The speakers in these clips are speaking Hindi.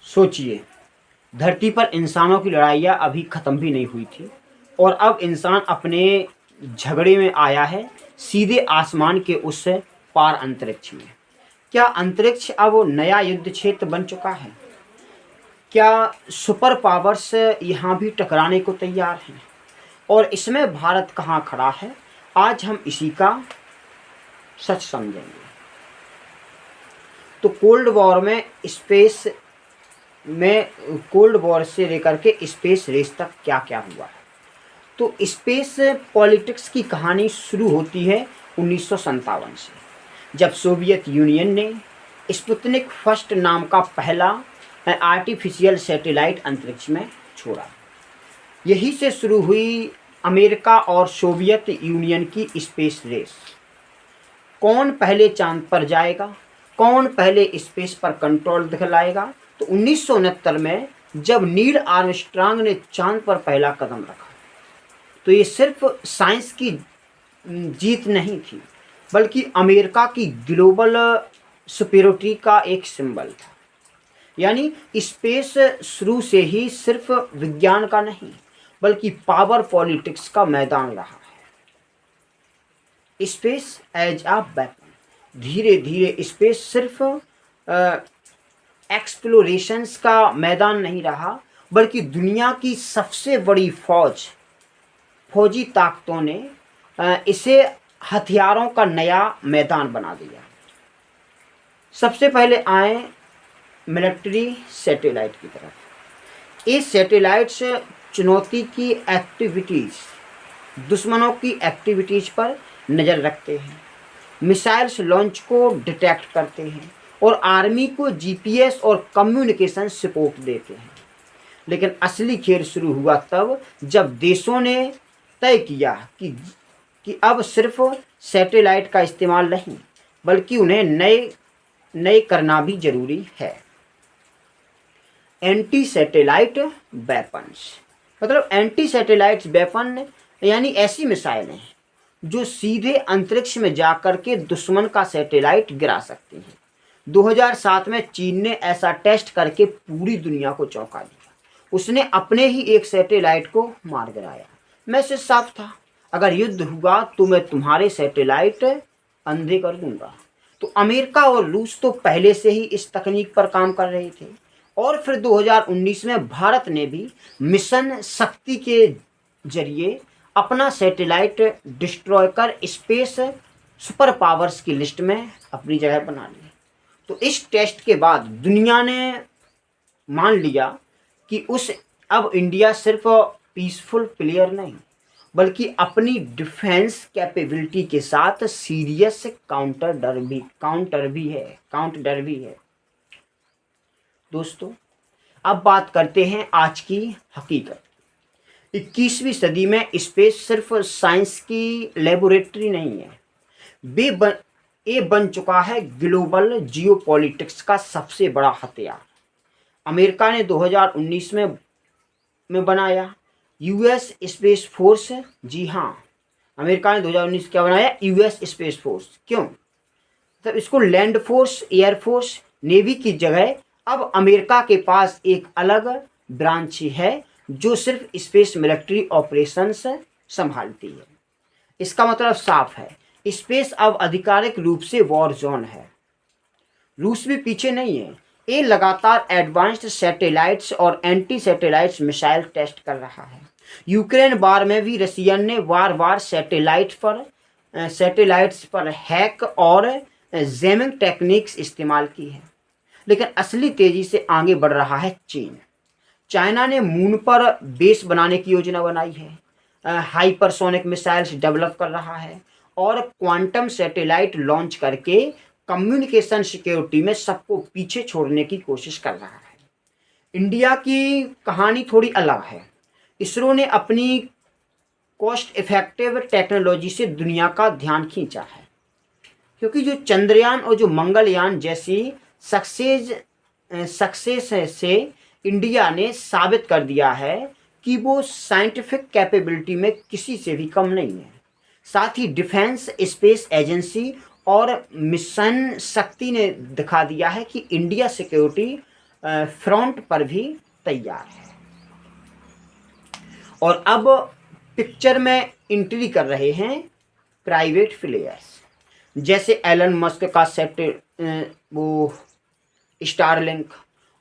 सोचिए, धरती पर इंसानों की लड़ाइयाँ अभी ख़त्म भी नहीं हुई थी और अब इंसान अपने झगड़े में आया है सीधे आसमान के उस पार अंतरिक्ष में। क्या अंतरिक्ष अब नया युद्ध क्षेत्र बन चुका है? क्या सुपर पावर्स यहाँ भी टकराने को तैयार हैं? और इसमें भारत कहाँ खड़ा है? आज हम इसी का सच समझेंगे। तो कोल्ड वॉर से लेकर के स्पेस रेस तक क्या क्या हुआ है। तो स्पेस पॉलिटिक्स की कहानी शुरू होती है 1957 से, जब सोवियत यूनियन ने स्पुतनिक फर्स्ट नाम का पहला आर्टिफिशियल सैटेलाइट अंतरिक्ष में छोड़ा। यही से शुरू हुई अमेरिका और सोवियत यूनियन की स्पेस रेस। कौन पहले चांद पर जाएगा, कौन पहले स्पेस पर कंट्रोल दिखलाएगा। तो 1969 में जब नील आर्मस्ट्रांग ने चांद पर पहला कदम रखा, तो ये सिर्फ साइंस की जीत नहीं थी, बल्कि अमेरिका की ग्लोबल सुपीरियरिटी का एक सिंबल था। यानी स्पेस शुरू से ही सिर्फ विज्ञान का नहीं, बल्कि पावर पॉलिटिक्स का मैदान रहा है। Space as a weapon. धीरे धीरे स्पेस सिर्फ एक्सप्लोरेशंस का मैदान नहीं रहा, बल्कि दुनिया की सबसे बड़ी फौजी ताकतों ने इसे हथियारों का नया मैदान बना दिया। सबसे पहले आए मिलिट्री सैटेलाइट की तरफ। ये सैटेलाइट्स चुनौती की एक्टिविटीज़, दुश्मनों की एक्टिविटीज़ पर नज़र रखते हैं, मिसाइल्स लॉन्च को डिटेक्ट करते हैं और आर्मी को जीपीएस और कम्युनिकेशन सपोर्ट देते हैं। लेकिन असली खेल शुरू हुआ तब जब देशों ने तय किया कि अब सिर्फ सैटेलाइट का इस्तेमाल नहीं, बल्कि उन्हें नए करना भी ज़रूरी है। एंटी सैटेलाइट वेपन्स, मतलब एंटी सैटेलाइट वेपन यानी ऐसी मिसाइलें जो सीधे अंतरिक्ष में जाकर के दुश्मन का सैटेलाइट गिरा सकती हैं। 2007 में चीन ने ऐसा टेस्ट करके पूरी दुनिया को चौंका दिया। उसने अपने ही एक सैटेलाइट को मार गिराया। मैसेज साफ था, अगर युद्ध हुआ तो मैं तुम्हारे सैटेलाइट अंधे कर दूंगा। तो अमेरिका और रूस तो पहले से ही इस तकनीक पर काम कर रहे थे और फिर 2019 में भारत ने भी मिशन शक्ति के जरिए अपना सैटेलाइट डिस्ट्रॉय कर स्पेस सुपर पावर्स की लिस्ट में अपनी जगह बना ली। तो इस टेस्ट के बाद दुनिया ने मान लिया कि अब इंडिया सिर्फ पीसफुल प्लेयर नहीं, बल्कि अपनी डिफेंस कैपेबिलिटी के साथ सीरियस काउंटर भी है। दोस्तों, अब बात करते हैं आज की हकीकत। 21वीं सदी में स्पेस सिर्फ साइंस की लेबोरेटरी नहीं है, ये बन चुका है ग्लोबल जियोपॉलिटिक्स का सबसे बड़ा हथियार। अमेरिका ने 2019 में बनाया यूएस स्पेस फोर्स। जी हाँ, अमेरिका ने 2019 क्या बनाया? US space force. क्यों? तब इसको land force, air force, navy की जगह अब अमेरिका के पास एक अलग ब्रांच है जो सिर्फ स्पेस मिलिट्री ऑपरेशंस संभालती है। इसका मतलब साफ है, स्पेस अब आधिकारिक रूप से वॉर जोन है। रूस भी पीछे नहीं है, ये लगातार एडवांस्ड सैटेलाइट्स और एंटी सैटेलाइट्स मिसाइल टेस्ट कर रहा है। यूक्रेन वार में भी रसियन ने बार सैटेलाइट्स पर हैक और जैमिंग टेक्निक्स इस्तेमाल की है। लेकिन असली तेजी से आगे बढ़ रहा है चीन। चाइना ने मून पर बेस बनाने की योजना बनाई है, हाइपरसोनिक मिसाइल्स डेवलप कर रहा है और क्वांटम सैटेलाइट लॉन्च करके कम्युनिकेशन सिक्योरिटी में सबको पीछे छोड़ने की कोशिश कर रहा है। इंडिया की कहानी थोड़ी अलग है। इसरो ने अपनी कॉस्ट इफेक्टिव टेक्नोलॉजी से दुनिया का ध्यान खींचा है, क्योंकि जो चंद्रयान और जो मंगलयान जैसी सक्सेस से इंडिया ने साबित कर दिया है कि वो साइंटिफिक कैपेबिलिटी में किसी से भी कम नहीं है। साथ ही डिफेंस स्पेस एजेंसी और मिशन शक्ति ने दिखा दिया है कि इंडिया सिक्योरिटी फ्रंट पर भी तैयार है। और अब पिक्चर में एंट्री कर रहे हैं प्राइवेट प्लेयर्स, जैसे एलन मस्क का वो स्टारलिंक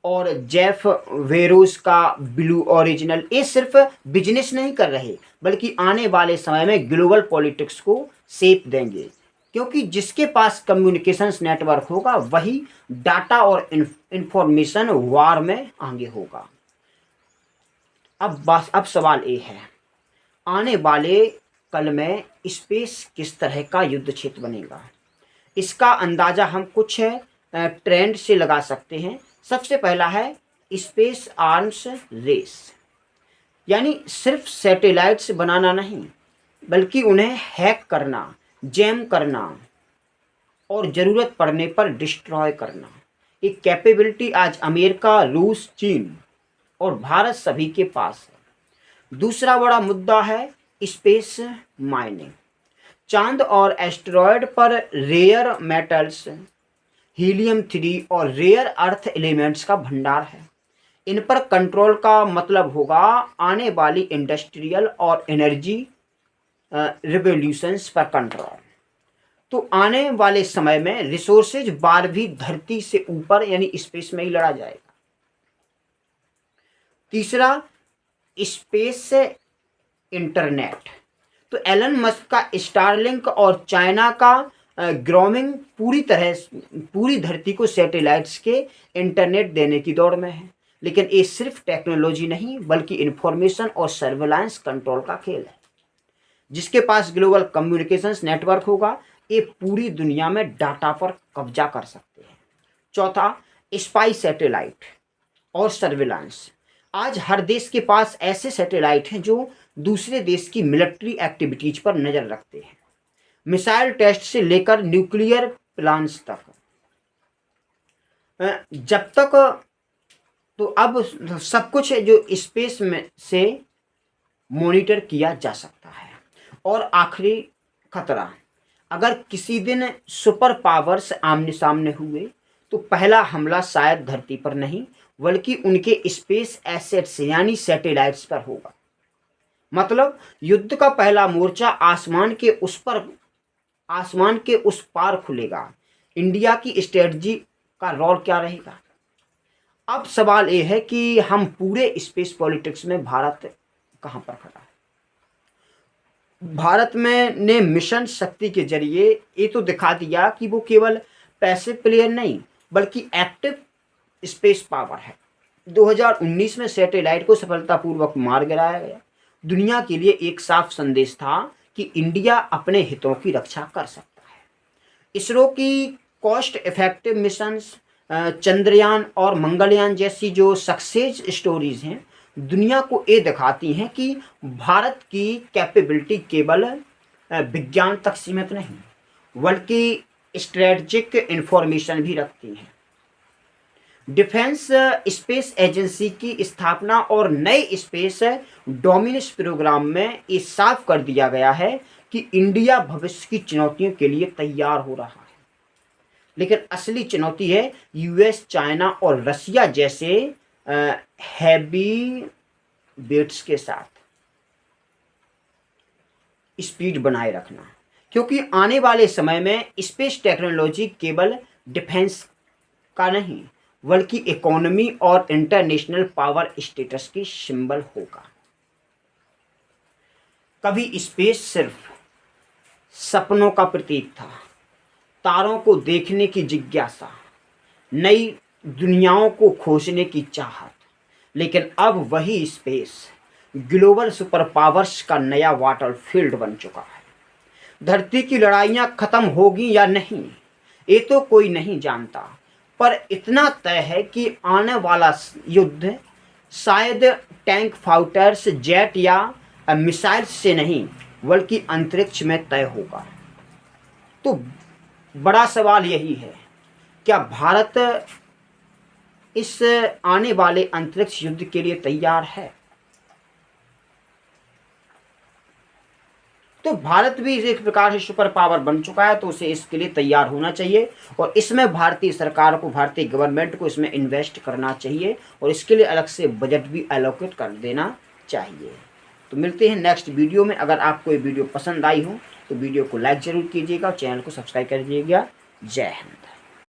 और जेफ वेरोस का ब्लू ओरिजिनल। ये सिर्फ बिजनेस नहीं कर रहे बल्कि आने वाले समय में ग्लोबल पॉलिटिक्स को शेप देंगे, क्योंकि जिसके पास कम्युनिकेशंस नेटवर्क होगा वही डाटा और इंफॉर्मेशन वार में आगे होगा। अब सवाल ये है, आने वाले कल में स्पेस किस तरह का युद्ध क्षेत्र बनेगा? इसका अंदाज़ा हम कुछ ट्रेंड से लगा सकते हैं। सबसे पहला है स्पेस आर्म्स रेस, यानी सिर्फ सैटेलाइट्स बनाना नहीं बल्कि उन्हें हैक करना, जैम करना और ज़रूरत पड़ने पर डिस्ट्रॉय करना। एक कैपेबिलिटी आज अमेरिका, रूस, चीन और भारत सभी के पास है। दूसरा बड़ा मुद्दा है स्पेस माइनिंग। चांद और एस्टेरॉयड पर रेयर मेटल्स, हीलियम 3 और रेयर अर्थ एलिमेंट्स का भंडार है। इन पर कंट्रोल का मतलब होगा आने वाली इंडस्ट्रियल और एनर्जी रिवोल्यूशंस पर कंट्रोल। तो आने वाले समय में रिसोर्सेज बार भी धरती से ऊपर यानी स्पेस में ही लड़ा जाएगा। तीसरा स्पेस इंटरनेट। तो एलन मस्क का स्टारलिंक और चाइना का ग्रोमिंग पूरी धरती को सैटेलाइट्स के इंटरनेट देने की दौड़ में है। लेकिन ये सिर्फ टेक्नोलॉजी नहीं बल्कि इंफॉर्मेशन और सर्विलांस कंट्रोल का खेल है। जिसके पास ग्लोबल कम्युनिकेशंस नेटवर्क होगा ये पूरी दुनिया में डाटा पर कब्जा कर सकते हैं। चौथा स्पाई सैटेलाइट और सर्विलांस। आज हर देश के पास ऐसे सैटेलाइट हैं जो दूसरे देश की मिलिट्री एक्टिविटीज पर नज़र रखते हैं, मिसाइल टेस्ट से लेकर न्यूक्लियर प्लांट्स तक। जब तक तो अब सब कुछ है जो स्पेस में से मॉनिटर किया जा सकता है। और आखिरी खतरा, अगर किसी दिन सुपर पावर्स आमने सामने हुए तो पहला हमला शायद धरती पर नहीं बल्कि उनके स्पेस एसेट्स यानी सैटेलाइट्स पर होगा। मतलब युद्ध का पहला मोर्चा आसमान के उस पार खुलेगा। इंडिया की स्ट्रेटजी का रोल क्या रहेगा? अब सवाल ये है कि हम पूरे स्पेस पॉलिटिक्स में भारत कहाँ पर खड़ा है। भारत में ने मिशन शक्ति के जरिए ये तो दिखा दिया कि वो केवल पैसिव प्लेयर नहीं बल्कि एक्टिव स्पेस पावर है। 2019 में सैटेलाइट को सफलतापूर्वक मार गिराया गया। दुनिया के लिए एक साफ संदेश था कि इंडिया अपने हितों की रक्षा कर सकता है। इसरो की कॉस्ट इफेक्टिव मिशंस, चंद्रयान और मंगलयान जैसी जो सक्सेस स्टोरीज हैं दुनिया को ये दिखाती हैं कि भारत की कैपेबिलिटी केवल विज्ञान तक सीमित नहीं बल्कि स्ट्रेटजिक इंफॉर्मेशन भी रखती हैं। डिफेंस स्पेस एजेंसी की स्थापना और नए स्पेस डोमिनेंस प्रोग्राम में ये साफ कर दिया गया है कि इंडिया भविष्य की चुनौतियों के लिए तैयार हो रहा है। लेकिन असली चुनौती है यूएस, चाइना और रसिया जैसे हैवी वेट्स के साथ स्पीड बनाए रखना, क्योंकि आने वाले समय में स्पेस टेक्नोलॉजी केवल डिफेंस का नहीं बल्कि इकोनॉमी और इंटरनेशनल पावर स्टेटस की सिंबल होगा। कभी स्पेस सिर्फ सपनों का प्रतीक था, तारों को देखने की जिज्ञासा, नई दुनियाओं को खोजने की चाहत। लेकिन अब वही स्पेस ग्लोबल सुपर पावर्स का नया बैटलफील्ड बन चुका है। धरती की लड़ाइयाँ खत्म होगी या नहीं ये तो कोई नहीं जानता, पर इतना तय है कि आने वाला युद्ध शायद टैंक, फाइटर्स, जेट या मिसाइल्स से नहीं बल्कि अंतरिक्ष में तय होगा। तो बड़ा सवाल यही है, क्या भारत इस आने वाले अंतरिक्ष युद्ध के लिए तैयार है? तो भारत भी एक प्रकार से सुपर पावर बन चुका है, तो उसे इसके लिए तैयार होना चाहिए और इसमें भारतीय सरकार को, भारतीय गवर्नमेंट को इसमें इन्वेस्ट करना चाहिए और इसके लिए अलग से बजट भी एलोकेट कर देना चाहिए। तो मिलते हैं नेक्स्ट वीडियो में। अगर आपको ये वीडियो पसंद आई हो तो वीडियो को लाइक ज़रूर कीजिएगा और चैनल को सब्सक्राइब कर दीजिएगा। जय हिंद।